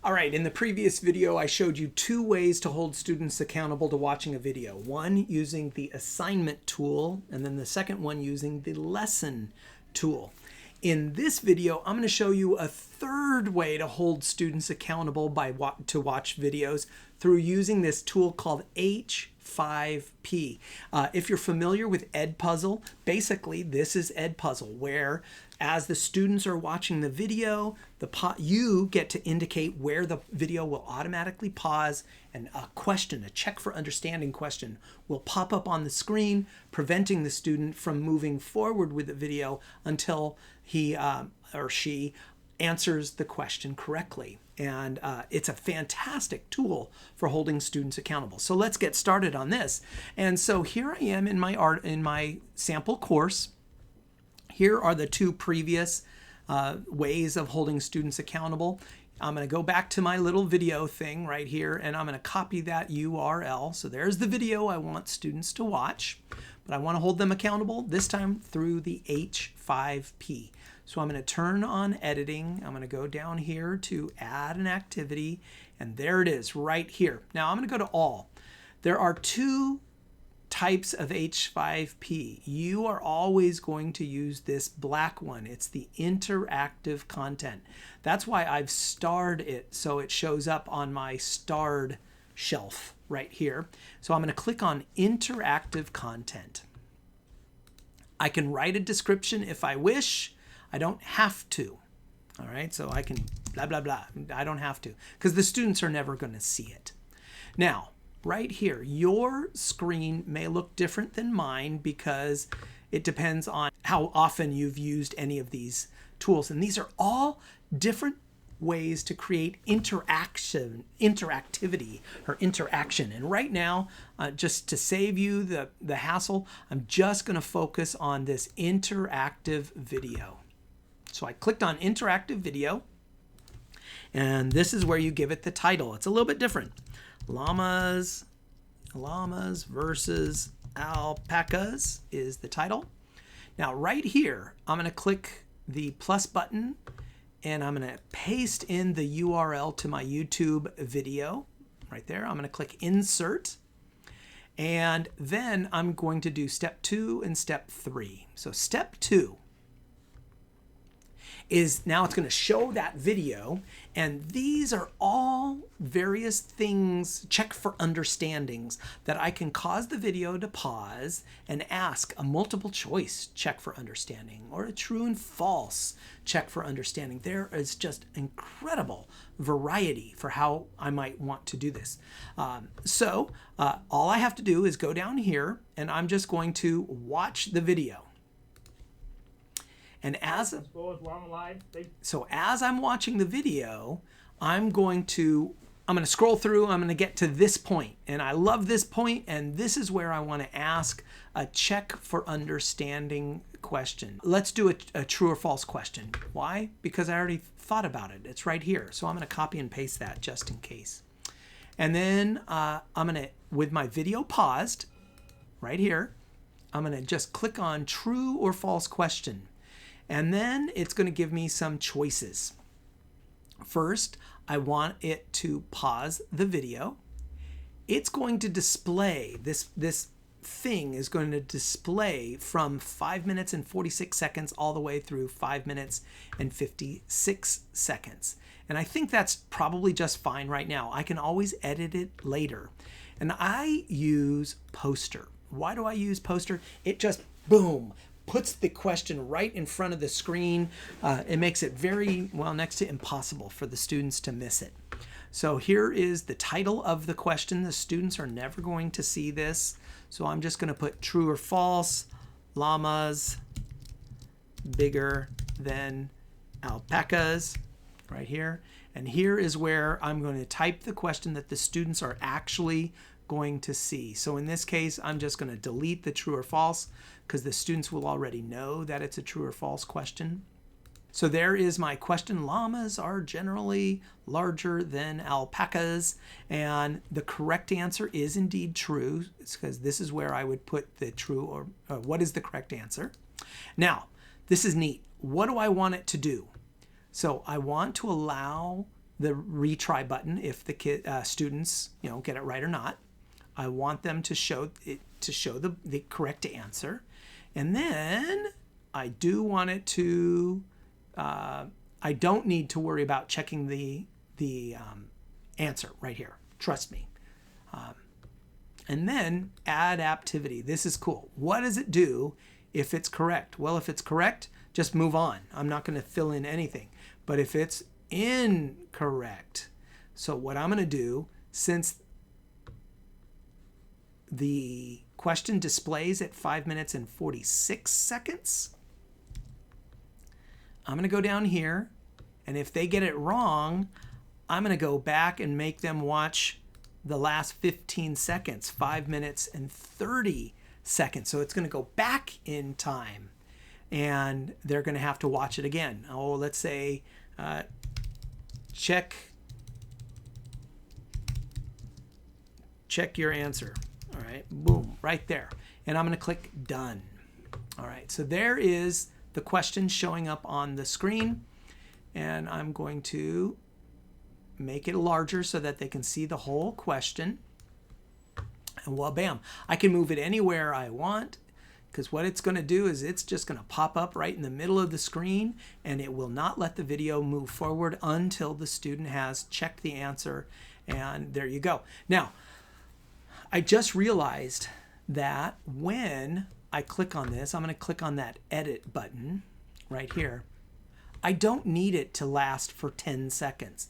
All right, in the previous video, I showed you two ways to hold students accountable to watching a video. One using the assignment tool, and then the second one using the lesson tool. In this video, I'm going to show you a third way to hold students accountable to watch videos through using this tool called H5P. If you're familiar with Edpuzzle, basically this is Edpuzzle, where as the students are watching the video, you get to indicate where the video will automatically pause, and a check for understanding question, will pop up on the screen, preventing the student from moving forward with the video until he or she answers the question correctly. And it's a fantastic tool for holding students accountable. So let's get started on this. And so here I am in my sample course. Here are the two previous ways of holding students accountable. I'm going to go back to my little video thing right here, and I'm going to copy that URL. So there's the video I want students to watch, but I want to hold them accountable, this time through the H5P. So I'm going to turn on editing. I'm going to go down here to add an activity, and there it is right here. Now I'm going to go to all. There are two types of H5P. You are always going to use this black one. It's the interactive content. That's why I've starred it so it shows up on my starred shelf right here. So I'm going to click on interactive content. I can write a description if I wish. I don't have to. All right, so I can blah, blah, blah. I don't have to because the students are never going to see it. Now, right here, your screen may look different than mine because it depends on how often you've used any of these tools. And these are all different ways to create interactivity or interaction. And right now, just to save you the hassle, I'm just going to focus on this interactive video. So I clicked on interactive video, and this is where you give it the title. It's a little bit different. Llamas versus alpacas is the title. Now right here, I'm going to click the plus button, and I'm going to paste in the URL to my YouTube video right there. I'm going to click insert, and then I'm going to do step 2 and step 3. So step 2 is now it's going to show that video, and these are all various things, check for understandings, that I can cause the video to pause and ask a multiple choice check for understanding or a true and false check for understanding. There is just incredible variety for how I might want to do this. All I have to do is go down here, and I'm just going to watch the video. And as I'm watching the video, I'm going to scroll through. I'm going to get to this point, and I love this point, and this is where I want to ask a check for understanding question. Let's do a true or false question. Why? Because I already thought about it. It's right here. So I'm going to copy and paste that just in case. And then I'm going to, with my video paused right here, I'm going to just click on true or false question. And then it's going to give me some choices. First, I want it to pause the video. It's going to display, this thing is going to display from 5 minutes and 46 seconds all the way through 5 minutes and 56 seconds. And I think that's probably just fine right now. I can always edit it later. And I use poster. Why do I use poster? It just, boom, puts the question right in front of the screen. It makes it very, well, next to impossible for the students to miss it. So here is the title of the question. The students are never going to see this. So I'm just going to put true or false, llamas bigger than alpacas right here. And here is where I'm going to type the question that the students are actually going to see. So in this case, I'm just going to delete the true or false because the students will already know that it's a true or false question. So there is my question. Llamas are generally larger than alpacas, and the correct answer is indeed true. It's because this is where I would put the true or what is the correct answer. Now, this is neat. What do I want it to do? So I want to allow the retry button if the students, get it right or not. I want them to show it the correct answer, and then I do want it to. I don't need to worry about checking the answer right here. Trust me. And then adaptivity. This is cool. What does it do if it's correct? Well, if it's correct, just move on. I'm not going to fill in anything. But if it's incorrect, so what I'm going to do, since the question displays at 5 minutes and 46 seconds, I'm going to go down here, and if they get it wrong, I'm going to go back and make them watch the last 15 seconds, 5 minutes and 30 seconds. So it's going to go back in time, and they're going to have to watch it again. Oh, let's say check your answer. All right, boom, right there. And I'm going to click done. All right, so there is the question showing up on the screen, and I'm going to make it larger so that they can see the whole question. And well, bam, I can move it anywhere I want, because what it's going to do is it's just going to pop up right in the middle of the screen, and it will not let the video move forward until the student has checked the answer. And there you go. Now, I just realized that when I click on this, I'm going to click on that edit button right here. I don't need it to last for 10 seconds,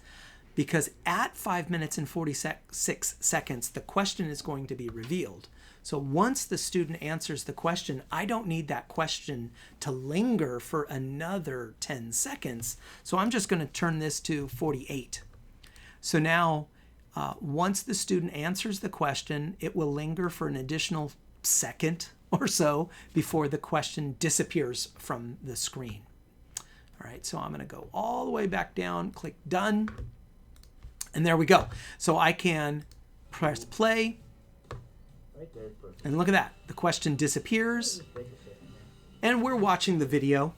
because at 5 minutes and 46 seconds, the question is going to be revealed. So once the student answers the question, I don't need that question to linger for another 10 seconds. So I'm just going to turn this to 48. So now, once the student answers the question, it will linger for an additional second or so before the question disappears from the screen. All right, so I'm going to go all the way back down, click done, and there we go. So I can press play, and look at that. The question disappears, and we're watching the video.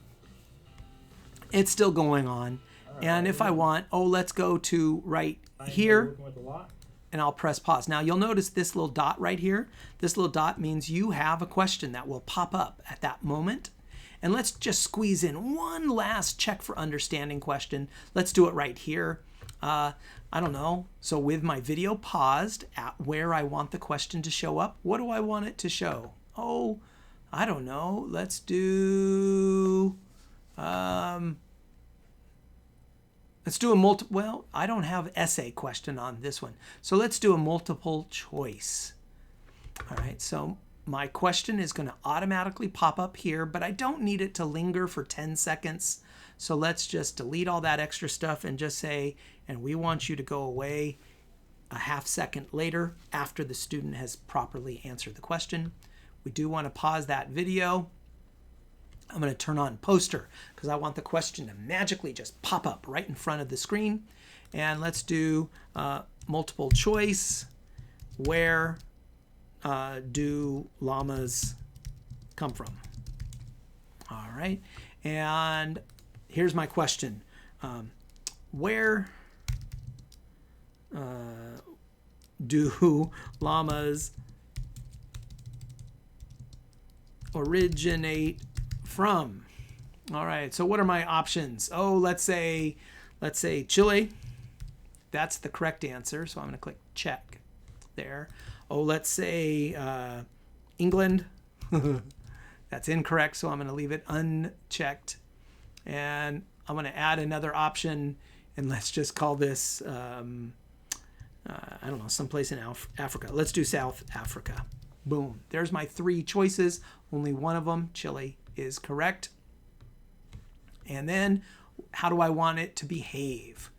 It's still going on. And if I want, let's go to right here, and I'll press pause. Now you'll notice this little dot right here. This little dot means you have a question that will pop up at that moment. And let's just squeeze in one last check for understanding question. Let's do it right here. I don't know. So with my video paused at where I want the question to show up, what do I want it to show? Oh, I don't know. Let's do well, I don't have essay question on this one. So let's do a multiple choice. All right, so my question is going to automatically pop up here, but I don't need it to linger for 10 seconds. So let's just delete all that extra stuff and just say, and we want you to go away a half second later after the student has properly answered the question. We do want to pause that video. I'm going to turn on poster because I want the question to magically just pop up right in front of the screen. And let's do multiple choice. Where do llamas come from? All right. And here's my question. Where do llamas originate from? All right, so what are my options? Oh, let's say Chile. That's the correct answer, so I'm going to click check there. Oh, let's say England. That's incorrect, so I'm going to leave it unchecked. And I'm going to add another option, and let's just call this, I don't know, someplace in Africa. Let's do South Africa. Boom. There's my 3 choices. Only one of them, Chile, is correct. And then, how do I want it to behave?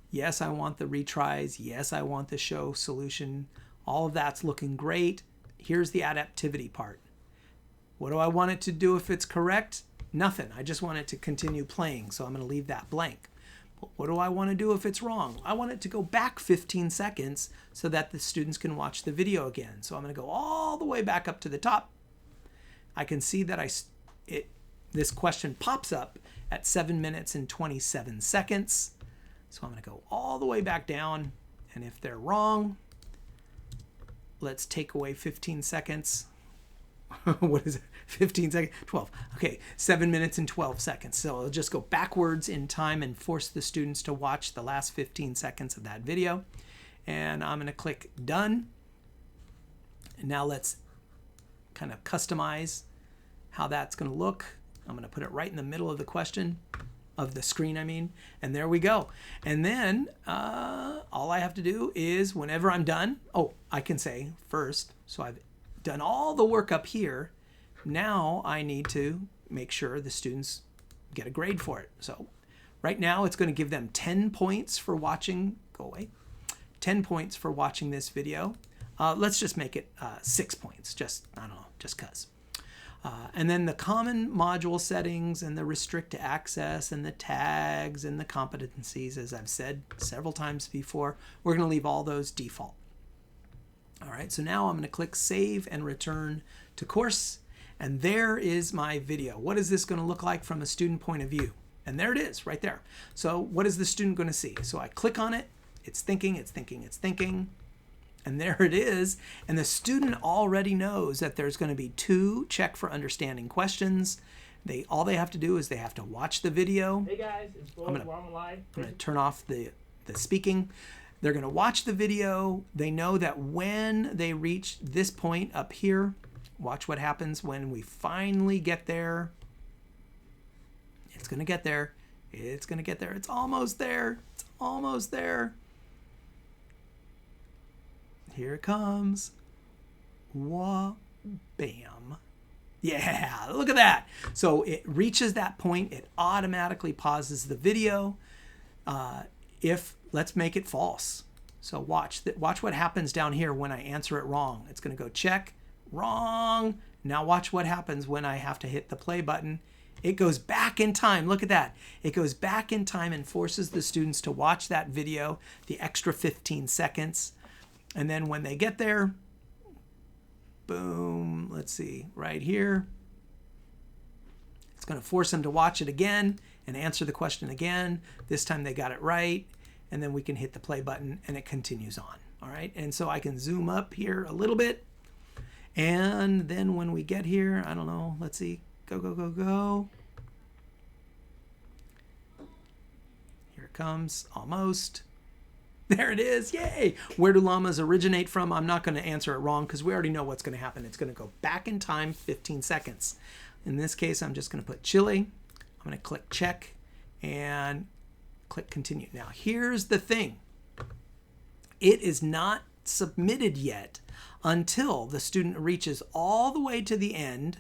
Yes, I want the retries. Yes, I want the show solution. All of that's looking great. Here's the adaptivity part. What do I want it to do if it's correct? Nothing. I just want it to continue playing, so I'm going to leave that blank. But what do I want to do if it's wrong? I want it to go back 15 seconds so that the students can watch the video again. So I'm going to go all the way back up to the top. I can see that this question pops up at 7 minutes and 27 seconds. So I'm going to go all the way back down, and if they're wrong, let's take away 15 seconds. What is it? 15 seconds? 12. Okay, 7 minutes and 12 seconds. So I'll just go backwards in time and force the students to watch the last 15 seconds of that video. And I'm going to click Done. And now let's kind of customize how that's going to look. I'm going to put it right in the middle of the question, of the screen, I mean, and there we go. And then all I have to do is whenever I'm done, I can say first, so I've done all the work up here. Now I need to make sure the students get a grade for it. So right now it's going to give them 10 points for watching, 10 points for watching this video. Let's just make it 6 points, just cause. And then the common module settings and the restrict access and the tags and the competencies, as I've said several times before, we're going to leave all those default. All right, so now I'm going to click Save and Return to Course. And there is my video. What is this going to look like from a student point of view? And there it is, right there. So what is the student going to see? So I click on it. It's thinking, it's thinking, it's thinking. And there it is. And the student already knows that there's going to be 2 check for understanding questions. All they have to do is they have to watch the video. Hey guys, it's Floyd. We're on live. I'm going to turn off the speaking. They're going to watch the video. They know that when they reach this point up here, watch what happens when we finally get there. It's going to get there. It's going to get there. It's almost there. It's almost there. Here it comes. Wah, bam. Yeah, look at that. So it reaches that point. It automatically pauses the video. Let's make it false. So watch what happens down here when I answer it wrong. It's going to go check, wrong. Now watch what happens when I have to hit the play button. It goes back in time. Look at that. It goes back in time and forces the students to watch that video, the extra 15 seconds. And then when they get there, boom, let's see, right here. It's going to force them to watch it again and answer the question again. This time they got it right. And then we can hit the play button and it continues on. All right. And so I can zoom up here a little bit. And then when we get here, I don't know, let's see, go, go, go, go. Here it comes, almost. There it is. Yay. Where do llamas originate from? I'm not going to answer it wrong because we already know what's going to happen. It's going to go back in time 15 seconds. In this case, I'm just going to put Chile. I'm going to click check and click continue. Now, here's the thing. It is not submitted yet until the student reaches all the way to the end.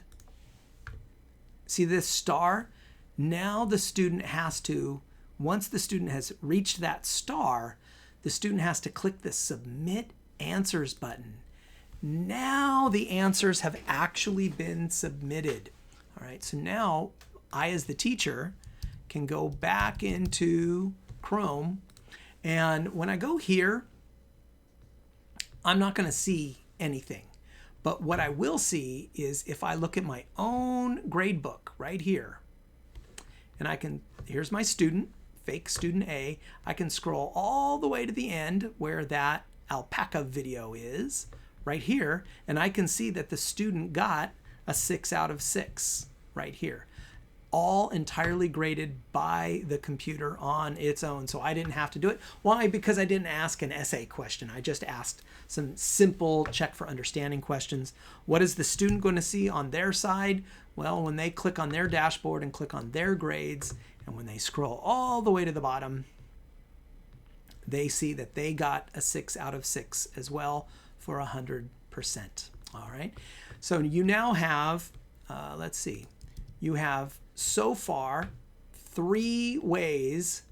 See this star? Now the student has to, once the student has reached that star, the student has to click the Submit Answers button. Now the answers have actually been submitted. All right, so now I, as the teacher, can go back into Chrome. And when I go here, I'm not going to see anything. But what I will see is if I look at my own gradebook right here, and I can, here's my student, fake student A. I can scroll all the way to the end where that alpaca video is right here, and I can see that the student got a 6 out of 6 right here. All entirely graded by the computer on its own. So I didn't have to do it. Why? Because I didn't ask an essay question. I just asked some simple check for understanding questions. What is the student going to see on their side? Well, when they click on their dashboard and click on their grades, and when they scroll all the way to the bottom, they see that they got a 6 out of 6 as well for 100%. All right. So you now have, let's see, you have so far 3 ways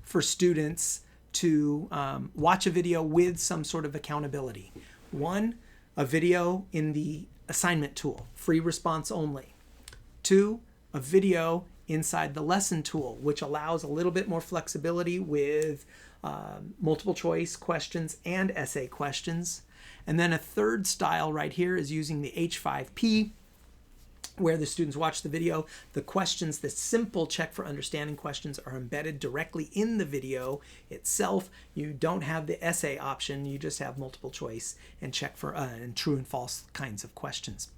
for students to watch a video with some sort of accountability. 1, a video in the assignment tool, free response only. 2, a video inside the lesson tool, which allows a little bit more flexibility with multiple choice questions and essay questions. And then a third style right here is using the H5P, where the students watch the video. The questions, the simple check for understanding questions, are embedded directly in the video itself. You don't have the essay option. You just have multiple choice and check for and true and false kinds of questions.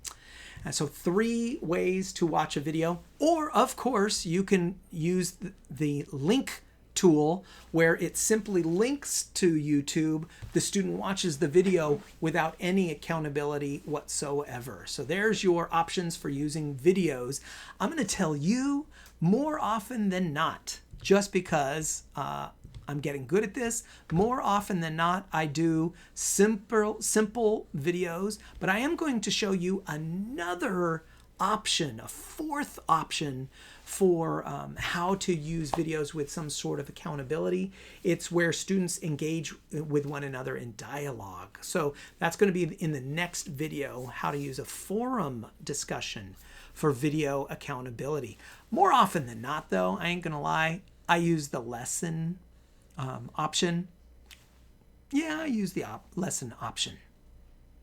So 3 ways to watch a video. Or, of course, you can use the link tool where it simply links to YouTube. The student watches the video without any accountability whatsoever. So there's your options for using videos. I'm going to tell you more often than not, just because I'm getting good at this, more often than not I do simple videos, but I am going to show you another option, a 4th option for how to use videos with some sort of accountability. It's where students engage with one another in dialogue. So that's going to be in the next video, how to use a forum discussion for video accountability. More often than not, though, I ain't going to lie, I use the lesson option. Yeah, I use the lesson option.